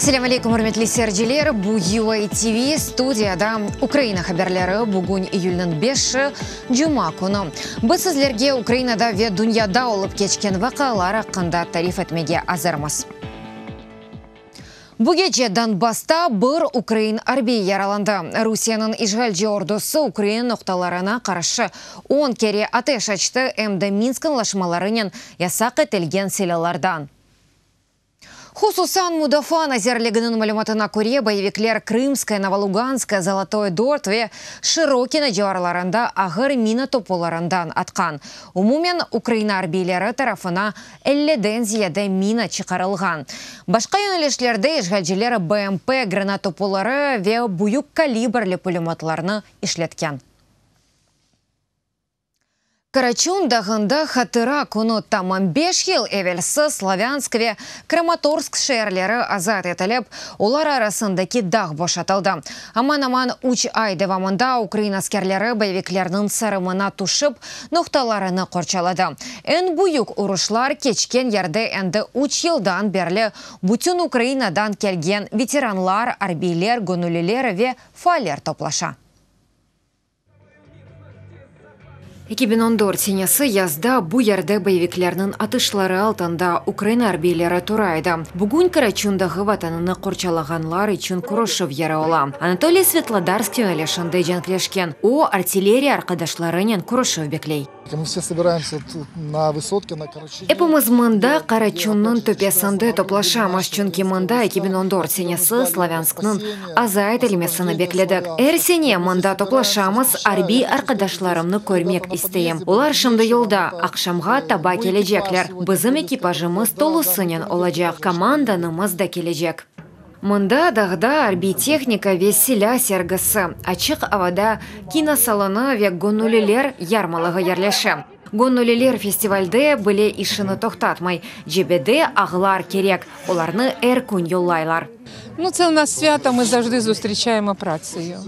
Ассаламу алейкум, урматтуу серджилер. Бу UA TV студияда Украина хабарлары бүгүн июльнын 5 жума күнү. Біз сизлерге Украинада ве дүйнөдө болуп кечкен вакаалар хакында тариф этмеге азырмыз. Бу кече Донбасста бир украин арбий яраланды. Русиянын ишгалчы ордусу Украина нокталарына каршы 10 кере атеш ачты эмде Минск аңлашмаларынын ясак этилген селалардан. Хусусан Мудафа назерлегінің мәліматына көре боевиклер Крымская, Новолуганская, Золотой Дорт ве Широкина жауарларында ағыр мина тополарындан атқан. Умумен Украина арбейлері тарафына 50-ден зияда мина чықарылған. Башқа юнелешлерде ишгалчылар БМП гранатополары ве буюк калибрлі пулеметларны ишлеткен. Карачун дағында хатыра күні таман 5 ел әвелсі Славянск ве Краматорск шәрлері азат етіліп, олар арасындаки дағы бошатылды. Аман-аман уч ай девамында Украина аскерлері боевиклерінің сарымына тушып, ноқталарыны қорчалады. Ән бұйық ұрышлар кечкен ерді әнді 3 елдан берлі бүтін Украинадан келген ветеранлар, арбейлер, гөнулелер ве файлер топлаша. 2014 сенесі язда бу ерде боевиклерінің атышлары алтында Украина арбейлері турайды. Бүгін Карачундағы ватаныны қорчалағанлар үшін Курошев ері ола. Анатолий Светлодарск юнелешінде жанклешкен. О артиллерия арқадашларынен Курошев беклей. Мы все собираемся тут на высотке, на Карачуне. Эпомыз мында Карачунның төпесінде топлашамыз, чүнки мында 2014 сенесі Славянскның азайт елмесіні бекледік. Әрсене мында топлашамыз арби арқадашларымны көрмек істейім. Олар шымды елда ақшамға таба кележеклер. Бізім экипажымыз толысынен олажақ, команданымыз да кележек. Мында дағда арби техника веселя сергысы. Ачық авада киносалыны ве гөнулелер ярмалығы ерлеші. Гөнулелер фестивальде біле ішіні тоқтатмай. Жебеде ағылар керек. Оларны әркүн йоллайлар. Ну, це у нас свято, ми завжди зустрічаємо працею.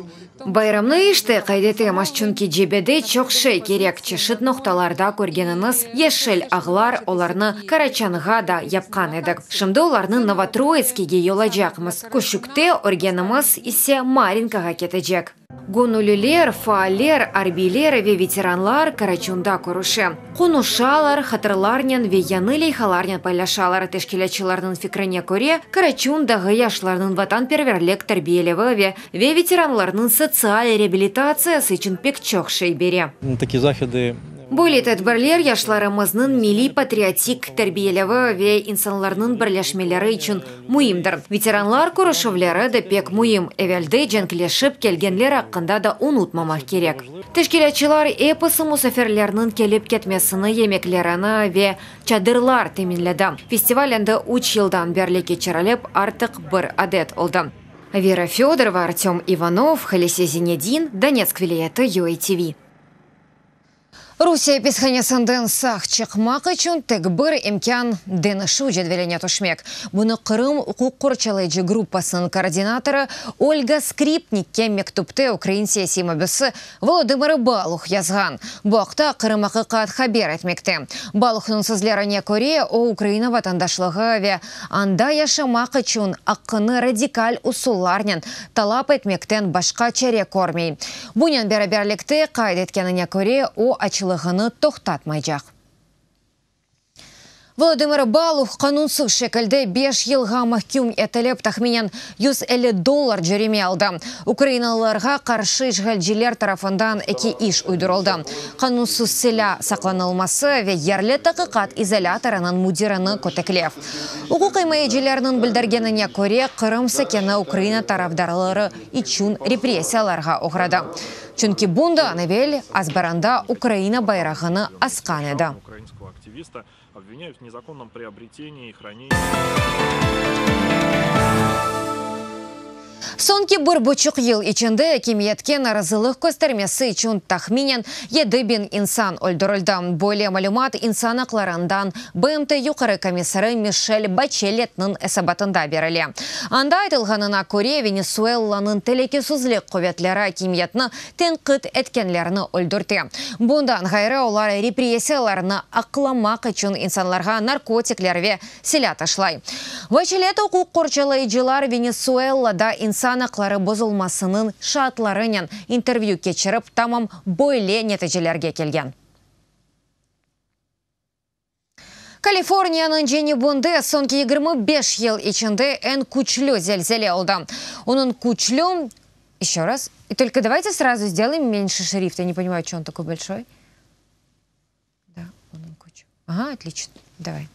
Байрамны ішті қайдетеміз, чүнки жебеде чоқшай керек. Чешіт ноқталарда көргеніңіз ешіл ағылар оларны Карачанға да япқан едік. Шымды оларны Новотроицкеге йолажақмыз. Көшікте өргеніміз исе Маринкаға кетежек. Гөнулелер, фаалер, арбейлер ве ветеранлар Карачунда көруші. Қонушалар, хатырларнен ве яны лейхаларнен пайлашалар тешкелечіларның фикріне көре, Карачундағы яшларның ватан перверлек тәрбиелеві ве ветеранларның социаль реабилитациясы үшін пек чоқшай бере. Такі заходи Более тәдбірлер яшларымызның милли патриотик тәрбиелеві ве инсанларның бірләшмелері үшін мұйымдыр. Ветеранлар көрішівлері де пек мұйым. Әвелді жәнкілешіп келгенлер ақында да ұнутмамақ керек. Тәшкелетчілар эпосы мұсаферлерінің келіп кетмесіні емеклеріні ве чадырлар темінледі. Фестивалінде 3 елдан берлі кечеріліп артық бір адет олды. Вера Федорова, Артем Иванов, Халисе Зинедин, Донецк вилайеті UA TV. Русия песханесынден сақ чықмақ үшін тек бір имкан денішу жедвелене тұшмек. Бұны Қырым ұқуқ қорчалайжы группасының координаторы Ольга Скрипникке мектупте Украин саяси мөбісі Володимир Балух язған. Бұақта Қырым ақиқат хабер етмекте. Балухның сізлеріне көре о Украина ватандашлығы ве анда яшамақ үшін аққыны радикаль усулларнен талап етмектен башқа чаре көрмей. Бұнен бәрі-бәрлікте қайдеткеніне көре о ачылығыны тоқтатмайжақ. Володимир Балух қанунсыз шекілді 5 елға махкум етіліп тахминен $150 жүреме алды. Украиналарға қаршы ишгалчылар тарафындан эки иш уйдырылды. Қанунсыз селя сақланылмасы ве ерлі тақиқат изоляторының мудираны көтеклев. Уқуқ имайджілерінің білдіргеніне көре Қырым сәкені Украина тарафдарлары için репрессияларға оғырады. Чүнки бұнда навел азбаранда Украина байрағыны асқан еді. Обвиняют в незаконном приобретении и хранении. Сонки бір бұчық ел içinde кемиетке наразылық көстермесі үшін тахминен 7.000 инсан öldürüldü. Böyle malumat insan haklarından БМТ yukarı комиссары Мишель Бачелетнің эсабатында берілі. Анда айтылғанына көре Венесуэланың телекесузлік қоветлері кемиетні тенқит еткенлеріні öldürді. Бұндан ғайры олар репрессияларыны ақламақ үшін инсанларға наркотиклер ве силят ашлай. Бачелет оқуқ қорчалайчылар Венесуэлада инсан hakları bozulmasının şartlarının intervью geçirip tamam böyle neticelerge kelgen. Kaliforniyanın Jenibun'da sonki 25 yıl içinde en güçlü zelzele oldu. Onun güçlü... Еще раз. И только давайте сразу сделаем меньше шрифта. Не понимаю, что он такой большой. Да, он güçlü. Ага, отлично. Давай.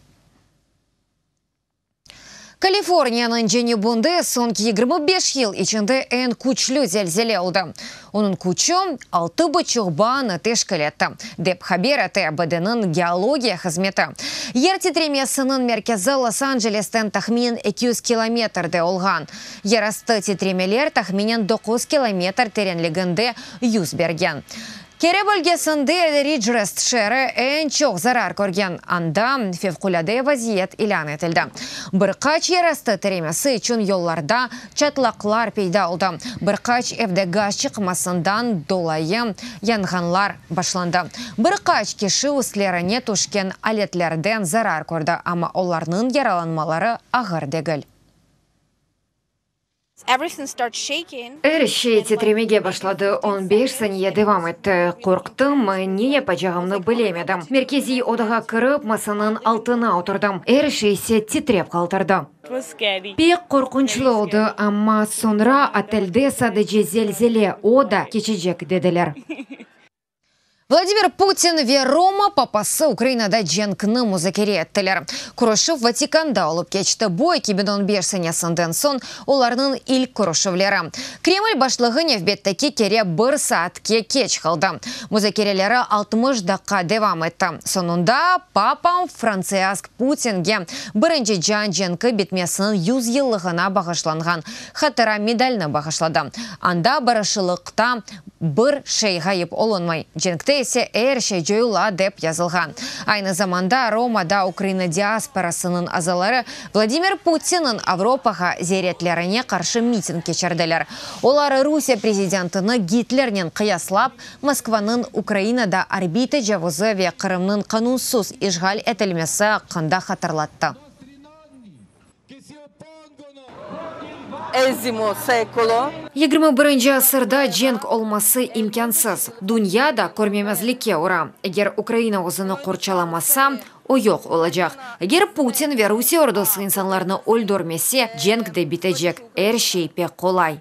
Kaliforniyanın Jenibun'da sonki 25 yıl içinde en güçlü zelzele oldu. Onun gücü 6,5 bağını teşkil etti. Dep haber etti BD'nin geologiya hizmeti. Yer titremesinin merkezi Los Angeles'ten tahminen 200 kilometrede olgan. Yerastı titremeler tahminen 9 kilometr terenliginde yüz bergen. Kere bölgesinde Ridgerest şehri en çok zarar görgen anda fevkalade vaziyet ilan etildi. Birkaç yerastı titremesi için yollarda çatlaklar peyda oldu. Birkaç evde gaz çıkmasından dolayı yangınlar başlandı. Birkaç kişi üstlerine düşken aletlerden zarar gördü ama onların yaralanmaları ağır değil. Her şey titremeye başladı. 15 saniye devam etti. Korktum, niye yapacağımı bilemedim. Merkezi odaya kırıp masanın altına oturdum. Her şey ise titrep kaldırdı. Pek korkunçlu oldu ama sonra otelde sadece zelzele o da geçecek dediler. Владимир Путин ve Roma papası Ukrayna'da cenkini müzakere ettiler. Kuruşuv Vatikan'da olup geçti. Bu 2015 senesinden son onların ilk kuruşuvları. Kreml başlığı nefbetteki kere 1 saatke geç kaldı. Müzakereleri 60 dakika devam etti. Sonunda Papam Francisk Putin'ge birinci can cenki bitmesinin 100 yıllığına bağışlanған hatıra medalini bağışladı. Anda barışçılıkta bir şey gayip olunmay. Cenkte ise her şey joyula dep yazılgan. Aynı zamanda Roma'da Ukrayna diasporasının azaları Vladimir Putin'in Avropaga ziyaretlerine karşı miting geçirdiler. Olar Rusya prezidentini Hitler'nin kıyaslap Moskva'nın Ukrayna'da orbita javuzu ve Kırım'ın kanunsuz işgal etilmesi hakkında hatırlattı. 21 asırda cenk olması imkansız. Dünyada көрмемezlikке uğra. Eğer Ukrayna özünü korçalamasa, o yok olacak. Eğer Putin ve Rusya ordusu insanlarını öldürmese, cenk de bitecek. Her şey pek kolay.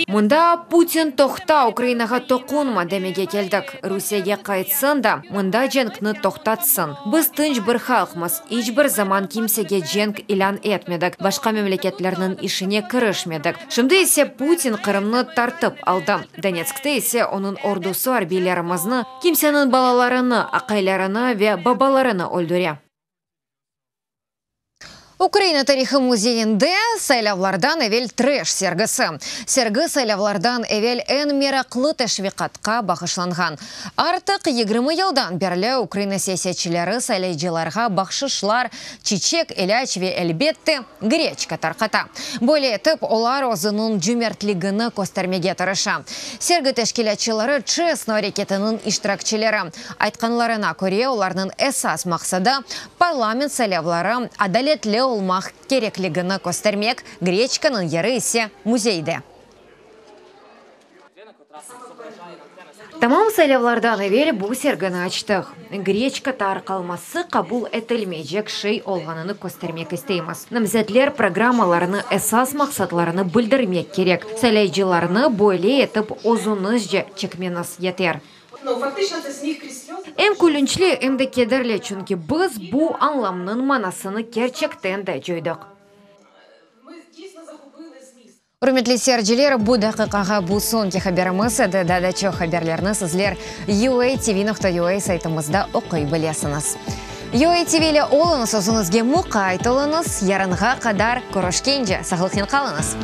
Mında Putin toxta Ukraynaga toqunma demege keldik. Rusiyaga qaytsin da, mında cenkni toxtatsın. Biz tinch bir xalqmiz. Hiçbir zaman kimsege cenk ilan etmedik. Başqa memleketlerinin işine kirishmedik. Şimdi ise Putin Kırımni tartib aldı. Donetsk'ta ise onun ordusu harbiylarimizni, kimsenin balalarini, aqaylarini ve babalarını öldürüyor. Ukrayna tarixi muzeyinde saylavlardan evvel tresh sergisi. Sergi saylavlardan evvel en meraklı teşviqatqa bağışlangan. Artık 20 yıldan beri Ukrayna siyasatçıları saylayıcılarga baxşışlar, çiçek, ilaç ve elbette grechka tarqata. Böyle etip olar özünün cömertligini göstermege tırışa. Sergi teşkilatçıları Chesno hareketinin iştirakçıları. Aytqanlarına göre onların esas maqsadi parlament saylavları adaletli olmaq kerekligini göstermek, grechkanın yeri ise muzeyde. Tamam saylavlardan evvel bu sergini açtık. Grechka tarqalması kabul etilmeyecek şey olganını göstermek isteyimiz. Namzatlar programmalarını esas maksatlarını bildirmek gerek. Saylayıcılarını böyle etip uzunuzca çekmeniz yeter. Hem külünçlü hem de kederli çünkü biz bu anlamının manasını gerçekten de joyduk. Hürmetli seyirciler, bu dakikaga bu sonki haberimiz edi. Daha çok haberlerini sizler UATV.ua saytımızda okuy bilesiniz. UATV ile olunuz, özünüzge muqayt olunuz. Yarınga kadar görüşkence sağlıklı kalınız.